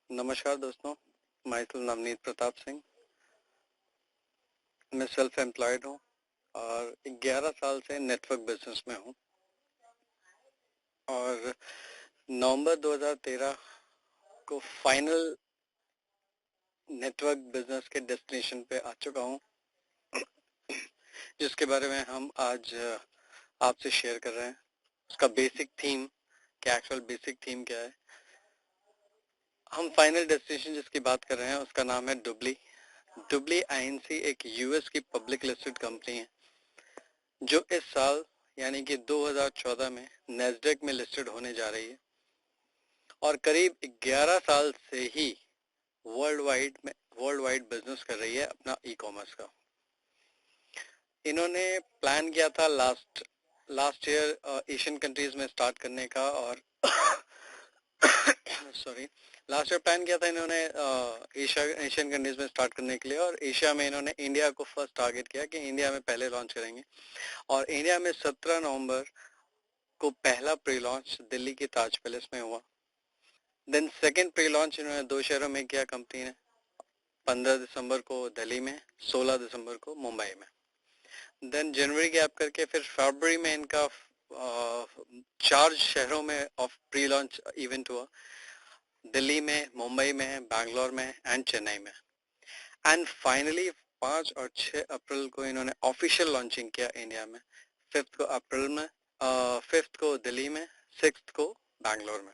नमस्कार दोस्तों, मैं नवनीत प्रताप सिंह। मैं सेल्फ एम्प्लॉयड हूँ और 11 साल से नेटवर्क बिजनेस में हूँ और नवंबर 2013 को फाइनल नेटवर्क बिजनेस के डेस्टिनेशन पे आ चुका हूँ, जिसके बारे में हम आज आपसे शेयर कर रहे हैं। उसका बेसिक थीम क्या, एक्चुअल बेसिक थीम क्या है। हम फाइनल डेस्टिनेशन जिसकी बात कर रहे हैं उसका नाम है डुबली। डुबली आईएनसी एक यूएस की पब्लिक लिस्टेड कंपनी है जो इस साल यानी कि 2014 में नैस्डैक में लिस्टेड होने जा रही है और करीब 11 साल से ही वर्ल्ड वाइड बिजनेस कर रही है अपना ई कॉमर्स का। इन्होंने प्लान किया था लास्ट ईयर एशियन कंट्रीज में स्टार्ट करने का और सॉरी लास्ट ईयर प्लान किया था इन्होंने एशियन कंट्रीज में स्टार्ट करने के लिए, और एशिया में इन्होंने इंडिया को फर्स्ट टारगेट किया कि इंडिया में पहले लॉन्च करेंगे। और इंडिया में 17 नवंबर को पहला प्री लॉन्च दिल्ली के ताज पैलेस में हुआ। देन सेकंड प्री लॉन्च इन्होंने 2 शहरों में किया कंपनी ने, 15 दिसंबर को दिल्ली में, 16 दिसंबर को मुंबई में। देन जनवरी गैप करके फिर फरवरी में इनका 4 शहरों में ऑफ प्री लॉन्च इवेंट हुआ, दिल्ली में, मुंबई में, बैंगलोर में एंड चेन्नई में। एंड फाइनली 5 और 6 अप्रैल को इन्होंने ऑफिशियल लॉन्चिंग किया इंडिया में। 5th को अप्रैल में, 5th को दिल्ली में, 6th को बैंगलोर में।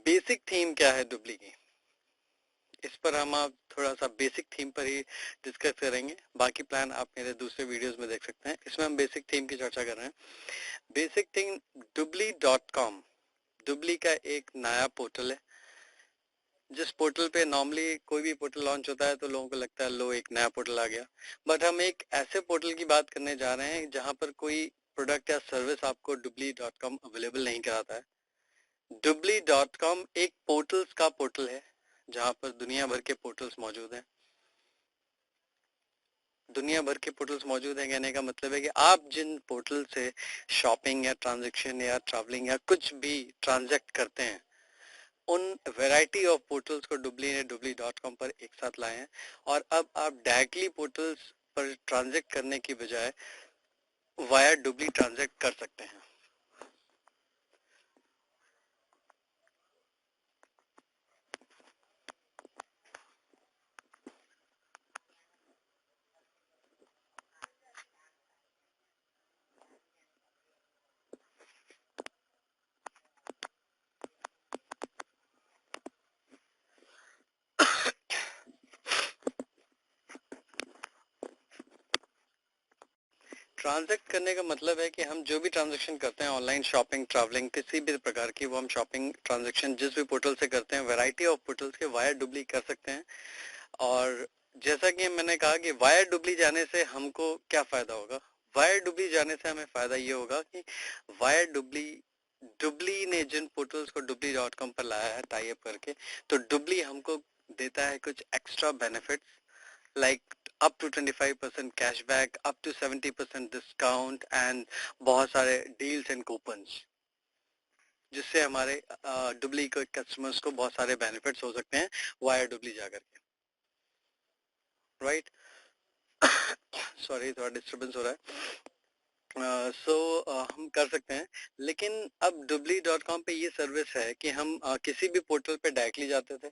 बेसिक थीम क्या है डुबली की, इस पर हम आप थोड़ा सा बेसिक थीम पर ही डिस्कस करेंगे। बाकी प्लान आप मेरे दूसरे वीडियोस में देख सकते हैं। इसमें हम बेसिक थीम की चर्चा कर रहे हैं। बेसिक थीम Dubly.com, डुबली का एक नया पोर्टल है, जिस पोर्टल पे नॉर्मली कोई भी पोर्टल लॉन्च होता है तो लोगों को लगता है लो एक नया पोर्टल आ गया, बट हम एक ऐसे पोर्टल की बात करने जा रहे हैं जहां पर कोई प्रोडक्ट या सर्विस आपको Dubly.com अवेलेबल नहीं कराता है। Dubly.com एक पोर्टल्स का पोर्टल है जहां पर दुनिया भर के पोर्टल्स मौजूद हैं। दुनिया भर के पोर्टल्स मौजूद हैं कहने का मतलब है कि आप जिन पोर्टल से शॉपिंग या ट्रांजैक्शन या ट्रैवलिंग या कुछ भी ट्रांजैक्ट करते हैं, उन वैरायटी ऑफ पोर्टल्स को डुबली ने Dubly.com पर एक साथ लाए हैं। और अब आप डायरेक्टली पोर्टल्स पर ट्रांजैक्ट करने की बजाय वाया डुबली ट्रांजैक्ट कर सकते हैं। ट्रांजैक्ट करने का मतलब है कि हम जो भी ट्रांजैक्शन करते हैं, ऑनलाइन शॉपिंग, ट्रैवलिंग, किसी भी प्रकार की, वो हम शॉपिंग ट्रांजैक्शन जिस भी पोर्टल से करते हैं, वैरायटी ऑफ पोर्टल्स के वाया डुबली कर सकते हैं। और जैसा कि मैंने कहा कि वाया डुबली जाने से हमको क्या फायदा होगा। वाया डुबली जाने से हमें फायदा ये होगा कि वाया डुबली ने जिन पोर्टल्स को Dubly.com पर लाया है टाई अप करके, तो डुबली हमको देता है कुछ extra benefits, like up to 25% cashback, up to 70% discount and बहुत सारे deals and coupons, जिससे हमारे डुबली के कस्टमर्स को बहुत सारे बेनिफिट्स हो सकते हैं वाया डुबली जाकर के, राइट। सॉरी, थोड़ा डिस्टर्बेंस हो रहा है। हम कर सकते हैं, लेकिन अब Dubly.com पे ये सर्विस है कि हम किसी भी पोर्टल पे डायरेक्टली जाते थे,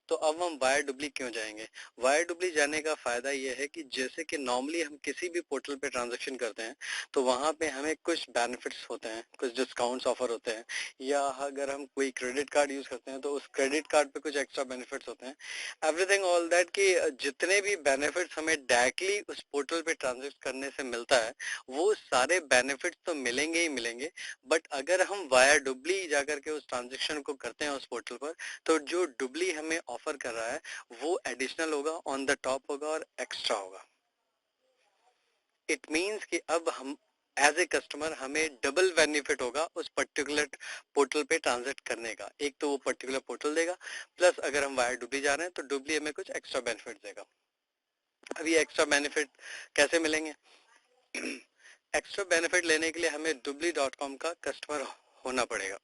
तो अब हम वाया डुबली क्यों जाएंगे। वाया डुबली जाने का फायदा ये है कि जैसे कि नॉर्मली हम किसी भी पोर्टल पे ट्रांजैक्शन करते हैं तो वहां पे हमें कुछ बेनिफिट्स होते हैं, कुछ डिस्काउंट्स ऑफर होते हैं, या अगर हम कोई क्रेडिट कार्ड यूज करते हैं तो उस क्रेडिट कार्ड पे कुछ एक्स्ट्रा बेनिफिट्स होते हैं, एवरीथिंग ऑल दैट, कि जितने भी बेनिफिट्स हमें डायरेक्टली उस पोर्टल पे ट्रांजैक्ट करने से मिलता है वो सारे बेनिफिट्स तो मिलेंगे ही मिलेंगे, बट अगर हम वाया डुबली जाकर के उस ट्रांजेक्शन को करते हैं उस पोर्टल पर, तो जो डुबली हमें ऑफर कर रहा है वो एडिशनल होगा, ऑन द टॉप होगा और एक्स्ट्रा होगा। इट मींस कि अब हम एज ए कस्टमर हमें डबल बेनिफिट होगा उस पर्टिकुलर पोर्टल पे ट्रांजैक्ट करने का। एक तो वो पर्टिकुलर पोर्टल देगा, प्लस अगर हम वाया डुबली जा रहे हैं तो डुबली हमें कुछ एक्स्ट्रा बेनिफिट देगा। अब ये एक्स्ट्रा बेनिफिट कैसे मिलेंगे। एक्स्ट्रा बेनिफिट लेने के लिए हमें Dubly.com का कस्टमर होना पड़ेगा।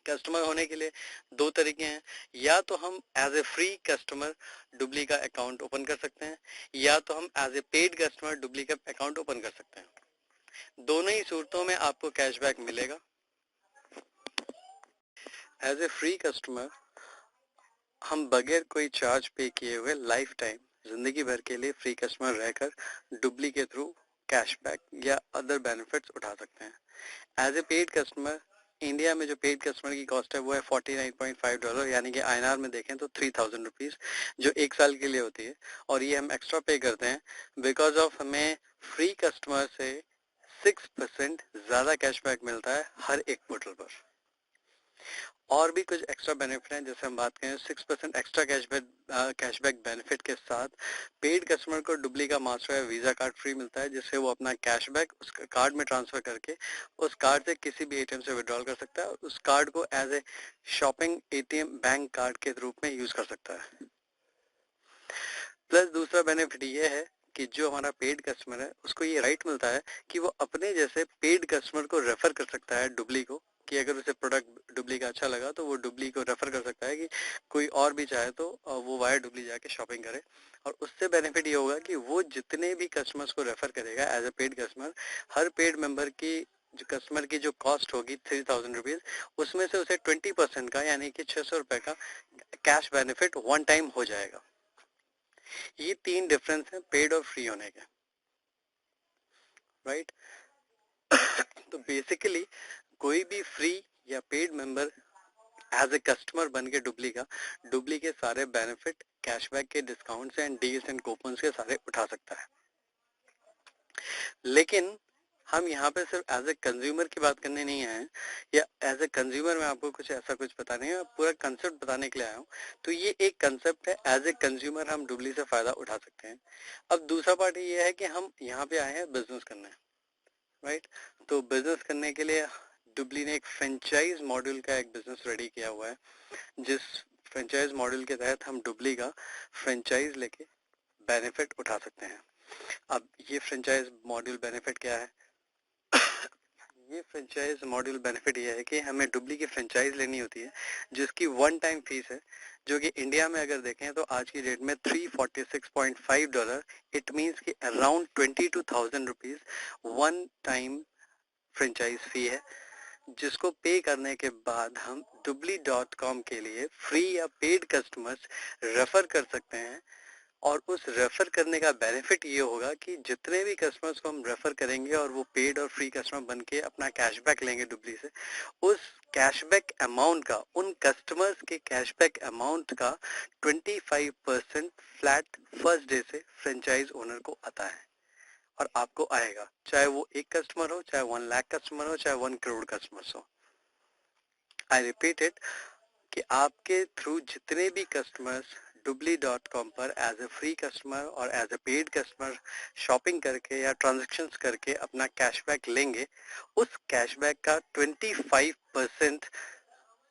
कस्टमर होने के लिए दो तरीके हैं, या तो हम एज ए फ्री कस्टमर डुबली का अकाउंट ओपन कर सकते हैं, या तो हम एज ए पेड कस्टमर डुबली का अकाउंट ओपन कर सकते हैं। दोनों ही सूरतों में आपको कैशबैक मिलेगा। एज ए फ्री कस्टमर हम बगैर कोई चार्ज पे किए हुए लाइफ टाइम जिंदगी भर के लिए फ्री कस्टमर रहकर डुबली के थ्रू कैशबैक या अदर बेनिफिट्स उठा सकते हैं। As a paid customer India में जो पेड कस्टमर की कॉस्ट है वो है $49.5, यानी कि INR में देखें तो 3000 रुपीज, जो एक साल के लिए होती है। और ये हम एक्स्ट्रा पे करते हैं बिकॉज ऑफ हमें फ्री कस्टमर से 6% ज्यादा कैशबैक मिलता है हर एक पोर्टल पर। और भी कुछ एक्स्ट्रा बेनिफिट हैं, जैसे हम बात करें 6% एक्स्ट्रा कैशबैक बेनिफिट के साथ पेड कस्टमर को डुबली का मास्टर या वीजा कार्ड फ्री मिलता है, जिससे वो अपना कैशबैक उस कार्ड में ट्रांसफर करके उस कार्ड से किसी भी ATM से विड्रॉल कर सकता है और उस कार्ड को as a shopping ATM bank card के रूप में यूज कर सकता है। प्लस दूसरा बेनिफिट ये है कि जो हमारा पेड कस्टमर है उसको ये राइट मिलता है कि वो अपने जैसे पेड कस्टमर को रेफर कर सकता है डुबली को, कि अगर उसे प्रोडक्ट डुबली का अच्छा लगा तो वो डुबली को रेफर कर सकता है कि कोई और भी चाहे तो वो वाया डुबली जाके शॉपिंग करे। और उससे बेनिफिट ये होगा कि वो जितने भी कस्टमर्स को रेफर करेगा एज ए पेड कस्टमर, हर पेड मेंबर की जो कस्टमर की जो कॉस्ट होगी 3000 रुपीज, उसमें से उसे 20% का यानी कि 600 रुपए का कैश बेनिफिट वन टाइम हो जाएगा। ये तीन डिफरेंस है पेड और फ्री होने के, राइट। तो बेसिकली कोई भी फ्री या paid member as a customer बन के डुबली के सारे बेनिफिट, कैशबैक के discounts and deals and coupons के सारे उठा सकता है। लेकिन हम यहाँ पे सिर्फ एज ए कंज्यूमर की बात करने नहीं आए हैं, या एज ए कंज्यूमर मैं आपको कुछ ऐसा कुछ बताने है, पूरा कंसेप्ट बताने के लिए आया हूँ। तो ये एक कंसेप्ट है, एज ए कंज्यूमर हम डुबली से फायदा उठा सकते हैं। अब दूसरा पार्ट ये है कि हम यहाँ पे आए हैं बिजनेस करने, राइट। तो बिजनेस करने के लिए डुबली ने एक फ्रेंचाइज मॉड्यूल का एक बिजनेस रेडी किया हुआ है, जिस फ्रेंचाइज मॉड्यूल के तहत हम डुबली का फ्रेंचाइज लेके बेनिफिट उठा सकते हैं। अब ये फ्रेंचाइज मॉड्यूल बेनिफिट क्या है? ये फ्रेंचाइज मॉड्यूल बेनिफिट ये है कि हमें डुबली की फ्रेंचाइज लेनी होती है, जिसकी वन टाइम फीस है, जो कि इंडिया में अगर देखें तो आज की डेट में $346.5, इट मीन्स कि around 22,000 rupees one time franchise fee है, जिसको पे करने के बाद हम dubli.com के लिए फ्री या पेड कस्टमर्स रेफर कर सकते हैं। और उस रेफर करने का बेनिफिट ये होगा कि जितने भी कस्टमर्स को हम रेफर करेंगे और वो पेड और फ्री कस्टमर बन के अपना कैशबैक लेंगे डुबली से, उस कैशबैक अमाउंट का, उन कस्टमर्स के कैशबैक अमाउंट का 25% फ्लैट फर्स्ट डे से फ्रेंचाइज ओनर को आता है। और आपको आएगा, चाहे वो एक कस्टमर हो, चाहे 1 लाख कस्टमर हो, चाहे 1 करोड़ कस्टमर्स हो। आई रिपीट इट कि आपके थ्रू जितने भी कस्टमर्स dubli.com पर एज ए फ्री कस्टमर और as a paid customer shopping करके या ट्रांजेक्शन्स करके अपना कैशबैक लेंगे, उस कैशबैक का 25%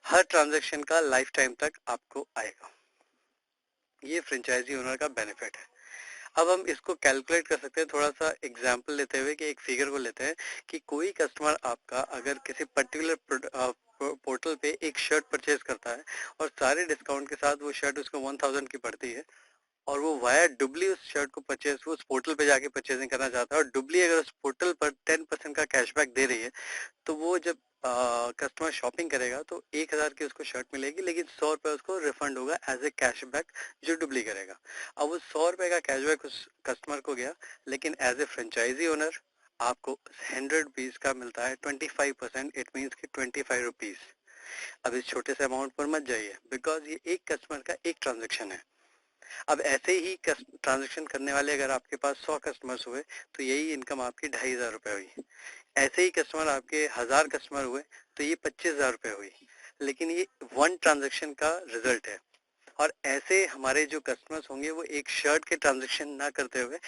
हर ट्रांजेक्शन का लाइफ टाइम तक आपको आएगा। ये फ्रेंचाइजी ओनर का बेनिफिट है। अब हम इसको कैलकुलेट कर सकते हैं, थोड़ा सा एग्जाम्पल लेते हुए कि एक फिगर को लेते हैं कि कोई कस्टमर आपका अगर किसी पर्टिकुलर पोर्टल पे एक शर्ट परचेज करता है और सारे डिस्काउंट के साथ वो शर्ट उसको 1000 की पड़ती है, और वो वाया डुबली उस शर्ट को परचेज, वो उस पोर्टल पे जाके परचेजिंग करना चाहता है और डुबली अगर उस पोर्टल पर 10% का कैशबैक दे रही है, तो वो जब कस्टमर शॉपिंग करेगा तो 1000 की उसको शर्ट मिलेगी, लेकिन 100 रुपये उसको रिफंड होगा एज ए कैशबैक जो डुबली करेगा। अब उस 100 रुपये का कैशबैक उस कस्टमर को गया, लेकिन एज ए फ्रेंचाइजी ओनर आपको 100 रुपीज का मिलता है 25%, इट मीन्स की 25 रुपीज। अब इस छोटे से अमाउंट पर मत जाइए, बिकॉज ये एक कस्टमर का एक ट्रांजेक्शन है। अब ऐसे ही ट्रांजेक्शन करने वाले अगर आपके पास 100 कस्टमर्स हुए तो यही इनकम आपकी 2500 रुपये हुई। ऐसे ही कस्टमर आपके 1000 कस्टमर हुए तो ये 25,000 रुपये हुई। लेकिन ये वन ट्रांजेक्शन का रिजल्ट है। और ऐसे हमारे जो कस्टमर्स होंगे वो एक शर्ट के ट्रांजेक्शन ना करते हुए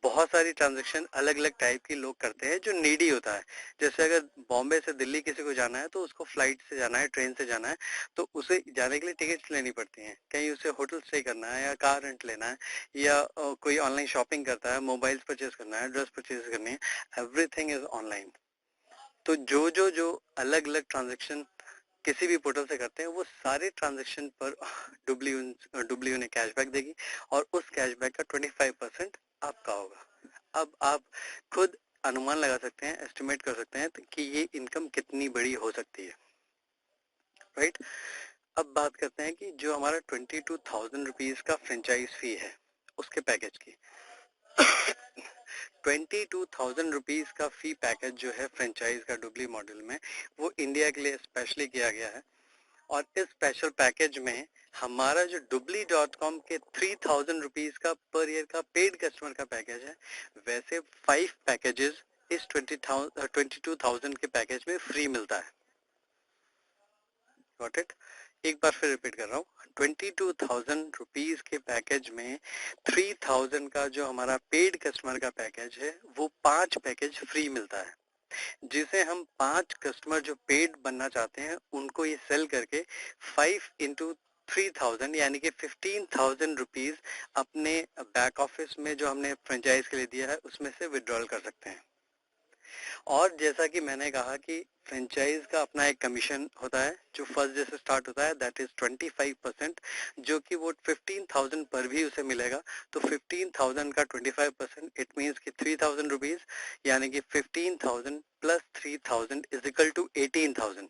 बहुत सारी ट्रांजेक्शन अलग अलग टाइप की लोग करते हैं जो नीडी होता है। जैसे अगर बॉम्बे से दिल्ली किसी को जाना है तो उसको फ्लाइट से जाना है, ट्रेन से जाना है, तो उसे जाने के लिए टिकट्स लेनी पड़ती हैं, कहीं उसे होटल स्टे करना है या कार रेंट लेना है, या कोई ऑनलाइन शॉपिंग करता है, मोबाइल परचेज करना है, ड्रेस परचेज करनी है, एवरीथिंग इज ऑनलाइन। तो जो अलग अलग ट्रांजेक्शन किसी भी पोर्टल से करते हैं वो सारे ट्रांजैक्शन पर डुबली उन्हें कैशबैक देगी और उस कैशबैक का 25% आपका होगा। अब आप खुद अनुमान लगा सकते हैं, एस्टिमेट कर सकते हैं कि ये इनकम कितनी बड़ी हो सकती है, राइट। अब बात करते हैं कि जो हमारा 22,000 रुपीज का फ्रेंचाइज फी है उसके पैकेज की 22,000 रुपीज का फी पैकेज जो है फ्रेंचाइज का डुबली मॉडल में, वो इंडिया के लिए स्पेशली किया गया है। और इस स्पेशल पैकेज में हमारा जो डुबली.com के 3,000 रुपीज का पर ईयर का पेड कस्टमर का पैकेज है, वैसे 5 पैकेजेस इस 22,000 के पैकेज में फ्री मिलता है। Got it? एक बार फिर रिपीट कर रहा हूँ, 22,000 रुपीज के पैकेज में 3,000 का जो हमारा पेड कस्टमर का पैकेज है वो 5 पैकेज फ्री मिलता है, जिसे हम 5 कस्टमर जो पेड बनना चाहते हैं उनको ये सेल करके 5 इंटू 3,000 यानी कि 15,000 रुपीज अपने बैक ऑफिस में जो हमने फ्रेंचाइज के लिए दिया है उसमें से विड्रॉल कर सकते हैं। और जैसा कि मैंने कहा कि फ्रेंचाइज का अपना एक कमीशन होता है जो फर्स्ट डे से स्टार्ट होता है, दैट इज 25%, जो कि वो 15,000 पर भी उसे मिलेगा। तो 15,000 का 25% इट मीन्स कि 3,000 रुपीज, यानी कि 15,000 प्लस 3,000 इज इक्वल टू 18,000।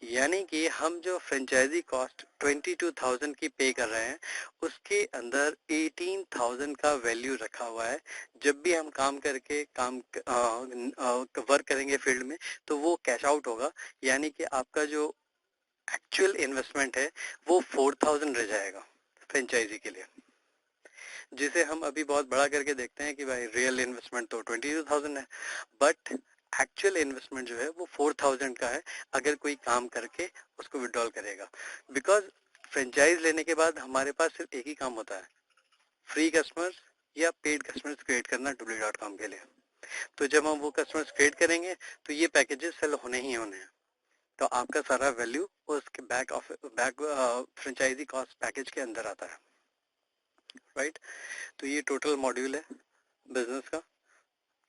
यानी कि हम जो फ्रेंचाइजी कॉस्ट 22,000 की पे कर रहे हैं उसके अंदर 18,000 का वैल्यू रखा हुआ है। जब भी हम काम करके वर्क करेंगे फील्ड में तो वो कैश आउट होगा, यानी कि आपका जो एक्चुअल इन्वेस्टमेंट है वो 4,000 रह जाएगा फ्रेंचाइजी के लिए, जिसे हम अभी बहुत बड़ा करके देखते हैं कि भाई रियल इन्वेस्टमेंट तो 22,000 है, बट एक्चुअल इन्वेस्टमेंट जो है वो 4,000 का है अगर कोई काम करके उसको विड्रॉल करेगा। बिकॉज फ्रेंचाइज लेने के बाद हमारे पास सिर्फ एक ही काम होता है, फ्री कस्टमर्स या पेड कस्टमर्स क्रिएट करना डुबली.com के लिए। तो जब हम वो कस्टमर्स क्रिएट करेंगे तो ये पैकेजेस सेल होने ही होने हैं, तो आपका सारा वैल्यू उसके बैक फ्रेंचाइजी कॉस्ट पैकेज के अंदर आता है, राइट। तो ये टोटल मॉड्यूल है बिजनेस का।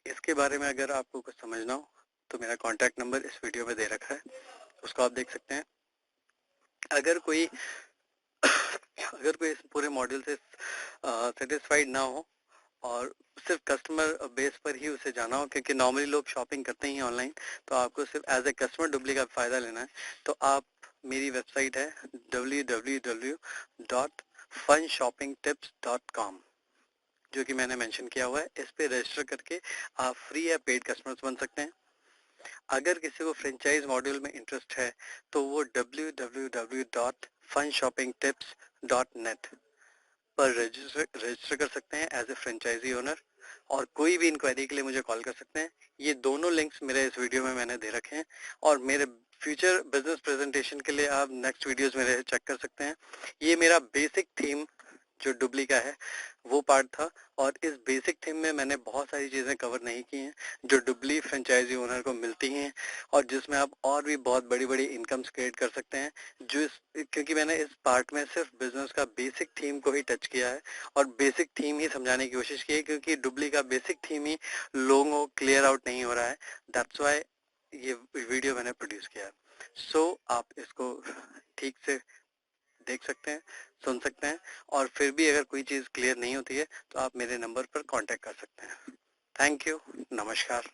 इसके बारे में अगर आपको कुछ समझना हो तो मेरा कॉन्टैक्ट नंबर इस वीडियो में दे रखा है, उसको आप देख सकते हैं। अगर कोई इस पूरे मॉड्यूल से सेटिस्फाइड ना हो और सिर्फ कस्टमर बेस पर ही उसे जाना हो, क्योंकि नॉर्मली लोग शॉपिंग करते ही ऑनलाइन, तो आपको सिर्फ एज ए कस्टमर डुबली का फायदा लेना है, तो आप मेरी वेबसाइट है www.funshoppingtips.com, जो कि मैंने मेंशन किया हुआ है। इस पे रजिस्टर करके आप फ्री या पेड कस्टमर्स बन सकते हैं। अगर किसी को फ्रेंचाइज मॉड्यूल में इंटरेस्ट है तो वो www.funshoppingtips.net पर रजिस्टर कर सकते हैं एज ए फ्रेंचाइजी ओनर, और कोई भी इंक्वायरी के लिए मुझे कॉल कर सकते हैं। ये दोनों लिंक्स मेरे इस वीडियो में मैंने दे रखे हैं, और मेरे फ्यूचर बिजनेस प्रेजेंटेशन के लिए आप नेक्स्ट वीडियोस मेरे चेक कर सकते हैं। ये मेरा बेसिक थीम जो डुबली का है वो पार्ट था, और इस बेसिक थीम में मैंने बहुत सारी चीजें कवर नहीं की हैं जो डुबली फ्रेंचाइजी ओनर को मिलती हैं, और जिसमें आप और भी बहुत बड़ी बड़ी इनकम्स क्रिएट कर सकते हैं। क्योंकि मैंने इस पार्ट में सिर्फ बिजनेस का बेसिक थीम को ही टच किया है और बेसिक थीम ही समझाने की कोशिश की है, क्योंकि डुबली का बेसिक थीम ही लोगों को क्लियर आउट नहीं हो रहा है। दैट्स व्हाई ये वीडियो मैंने प्रोड्यूस किया है। सो आप इसको ठीक से देख सकते हैं, सुन सकते हैं, और फिर भी अगर कोई चीज़ क्लियर नहीं होती है तो आप मेरे नंबर पर कांटेक्ट कर सकते हैं। थैंक यू, नमस्कार।